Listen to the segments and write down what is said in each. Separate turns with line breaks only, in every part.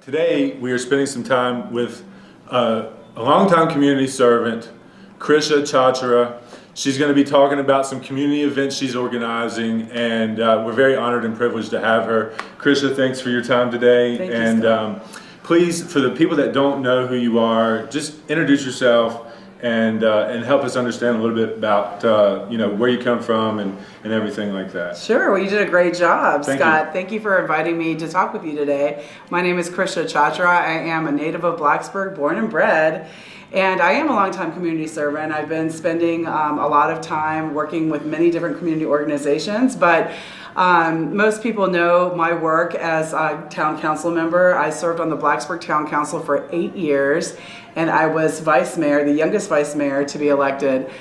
Today we are spending some time with a longtime community servant, Krisha Chachra. She's going to be talking about some community events she's organizing, and we're very honored and privileged to have her. Krisha, thanks for your time today.
Thank you, Scott.
Please, for the people that don't know who you are, just introduce yourself and help us understand a little bit about where you come from and everything like that.
Sure. Well, you did a great job,
Thank
Scott.
you.
Thank you for inviting me to talk with you today. My name is Krisha Chachra. I am a native of Blacksburg, born and bred. And I am a longtime community servant. I've been spending a lot of time working with many different community organizations, but most people know my work as a town council member. I served on the Blacksburg Town Council for 8 years, and I was vice mayor, the youngest vice mayor to be elected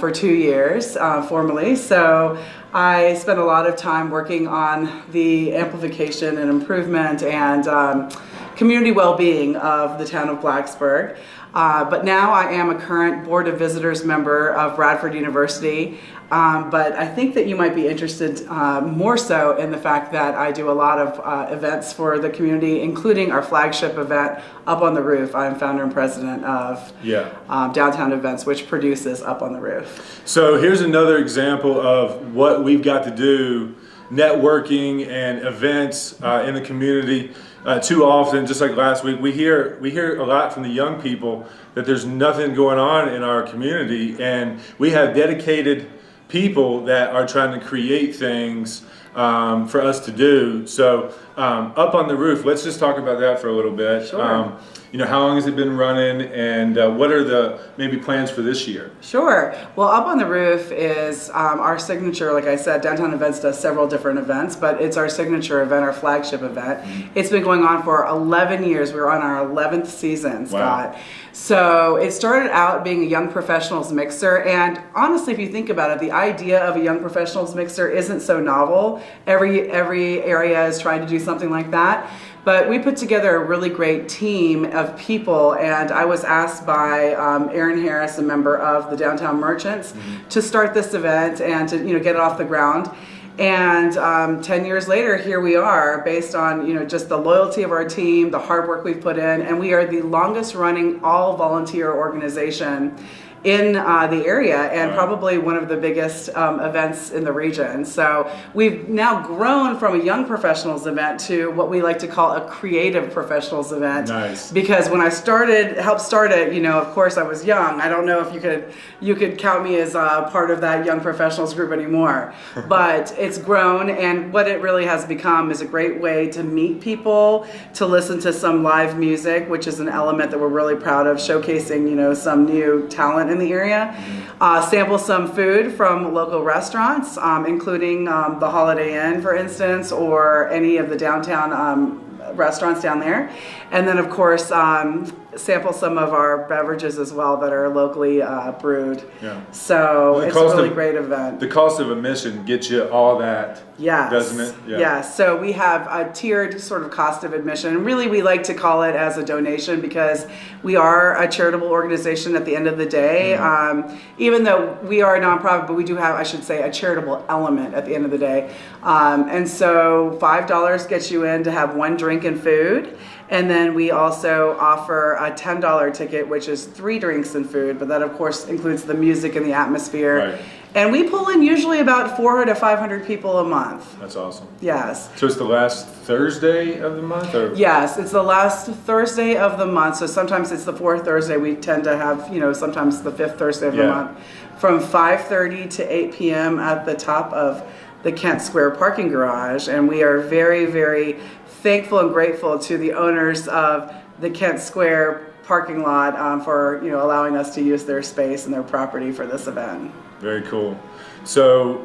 for 2 years formally. So I spent a lot of time working on the amplification and improvement and community well-being of the town of Blacksburg. But now I am a current Board of Visitors member of Bradford University. But I think that you might be interested more so in the fact that I do a lot of events for the community, including our flagship event, Up on the Roof. I'm founder and president of Downtown Events, which produces Up on the Roof.
So here's another example of what we've got to do, networking and events in the community. Too often, just like last week, we hear a lot from the young people that there's nothing going on in our community, and we have dedicated people that are trying to create things for us to do. So Up on the Roof, let's just talk about that for a little bit.
Sure.
How long has it been running, and what are the maybe plans for this year?
Sure. Well, Up on the Roof is our signature. Like I said, Downtown Events does several different events, but it's our signature event, our flagship event. Mm-hmm. It's been going on for 11 years. We're on our 11th season, Scott. Wow. So it started out being a young professionals mixer, and honestly, if you think about it, the idea of a young professionals mixer isn't so novel. Every area is trying to do something like that. But we put together a really great team of people, and I was asked by Aaron Harris, a member of the Downtown Merchants, mm-hmm. to start this event and to get it off the ground. And 10 years later, here we are, based on just the loyalty of our team, the hard work we've put in, and we are the longest running all volunteer organization in the area, and probably one of the biggest events in the region. So we've now grown from a young professionals event to what we like to call a creative professionals event.
Nice.
Because when I helped start it, of course I was young. I don't know if you could count me as part of that young professionals group anymore. But it's grown, and what it really has become is a great way to meet people, to listen to some live music, which is an element that we're really proud of, showcasing some new talent in the area, sample some food from local restaurants, including the Holiday Inn, for instance, or any of the downtown restaurants down there, and then of course sample some of our beverages as well that are locally brewed. Yeah. So it's a really great event.
The cost of admission gets you all that,
yes,
doesn't it?
Yeah. Yes. So we have a tiered sort of cost of admission. And really, we like to call it as a donation because we are a charitable organization at the end of the day. Mm-hmm. Even though we are a nonprofit, but we do have, I should say, a charitable element at the end of the day. And so $5 gets you in to have one drink and food. And then we also offer a $10 ticket, which is 3 drinks and food, but that of course includes the music and the atmosphere. Right. And we pull in usually about 400 to 500 people a month.
That's awesome.
Yes.
So it's the last Thursday of the month? Or?
Yes, it's the last Thursday of the month. So sometimes it's the 4th Thursday. We tend to have, sometimes the 5th Thursday of the month, from 5:30 to 8 p.m. at the top of the Kent Square parking garage. And we are very, very thankful and grateful to the owners of the Kent Square parking lot for allowing us to use their space and their property for this event.
Very cool. So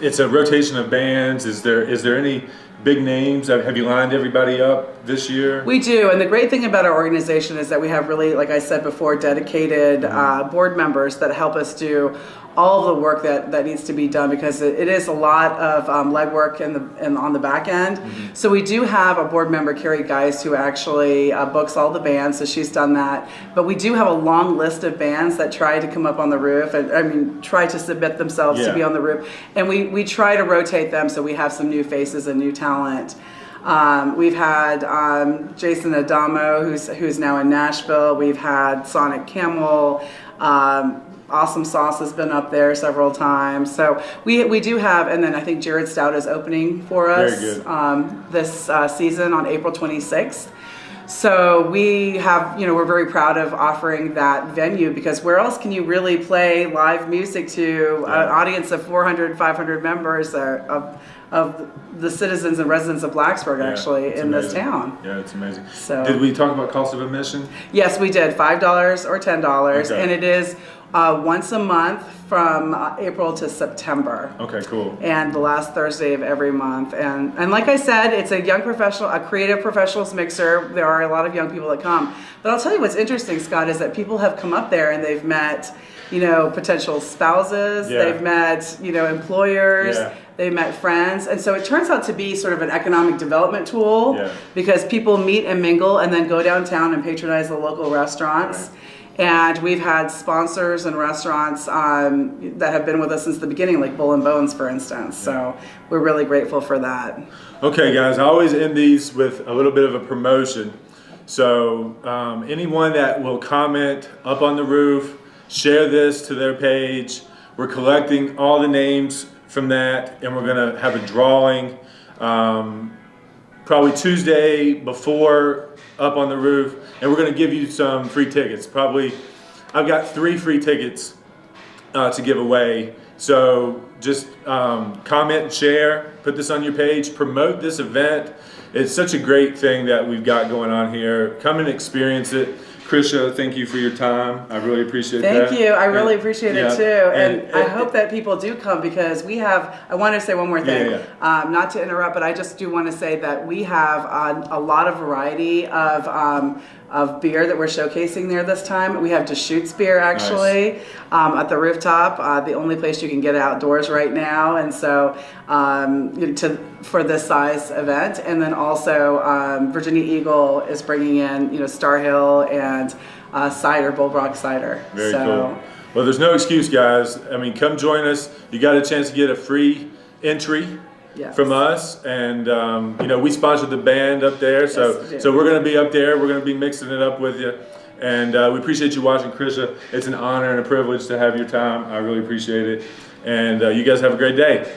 it's a rotation of bands. Is there any big names? Have you lined everybody up this year?
We do, and the great thing about our organization is that we have really, like I said before, dedicated board members that help us do all of the work that needs to be done, because it is a lot of legwork and on the back end. Mm-hmm. So we do have a board member, Carrie Geist, who actually books all the bands, so she's done that. But we do have a long list of bands that try to come up on the roof, and try to submit themselves to be on the roof. And we try to rotate them so we have some new faces and new talent. We've had Jason Adamo, who's now in Nashville. We've had Sonic Camel. Awesome Sauce has been up there several times. So we do have, and then I think Jared Stout is opening for us
Very good.
this season on April 26th. So we have, we're very proud of offering that venue, because where else can you really play live music to an audience of 400, 500 members of the citizens and residents of Blacksburg, actually, in this town.
Yeah, it's amazing.
So,
did we talk about cost of admission?
Yes, we did. $5 or $10,
Okay.
and it is once a month from April to September.
Okay, cool.
And the last Thursday of every month. And like I said, it's a young professional, a creative professionals mixer. There are a lot of young people that come. But I'll tell you what's interesting, Scott, is that people have come up there and they've met, potential spouses.
Yeah.
They've met, employers.
Yeah.
They met friends. And so it turns out to be sort of an economic development tool, because people meet and mingle and then go downtown and patronize the local restaurants.
Right.
And we've had sponsors and restaurants that have been with us since the beginning, like Bull and Bones, for instance. So we're really grateful for that.
Okay, guys, I always end these with a little bit of a promotion. So anyone that will comment up on the roof, share this to their page. We're collecting all the names from that, and we're going to have a drawing probably Tuesday before up on the roof, and we're going to give you some free tickets. I've got 3 free tickets to give away. So just comment and share, put this on your page, promote this event. It's such a great thing that we've got going on here. Come and experience it. Krisha, thank you for your time. I really appreciate that.
Thank you. I really appreciate it too. And I hope that people do come, because I want to say one more thing. Not to interrupt, but I just do want to say that we have a lot of variety of beer that we're showcasing there this time. We have Deschutes beer, actually, at the rooftop, the only place you can get outdoors right now. And so for this size event. And then also Virginia Eagle is bringing in, Star Hill and cider, Bull Rock cider.
Very cool. Well, there's no excuse, guys. I mean, come join us. You got a chance to get a free entry from us, and we sponsored the band up there, so we're going to be up there. We're going to be mixing it up with you, and we appreciate you watching, Krisha. It's an honor and a privilege to have your time. I really appreciate it, and you guys have a great day.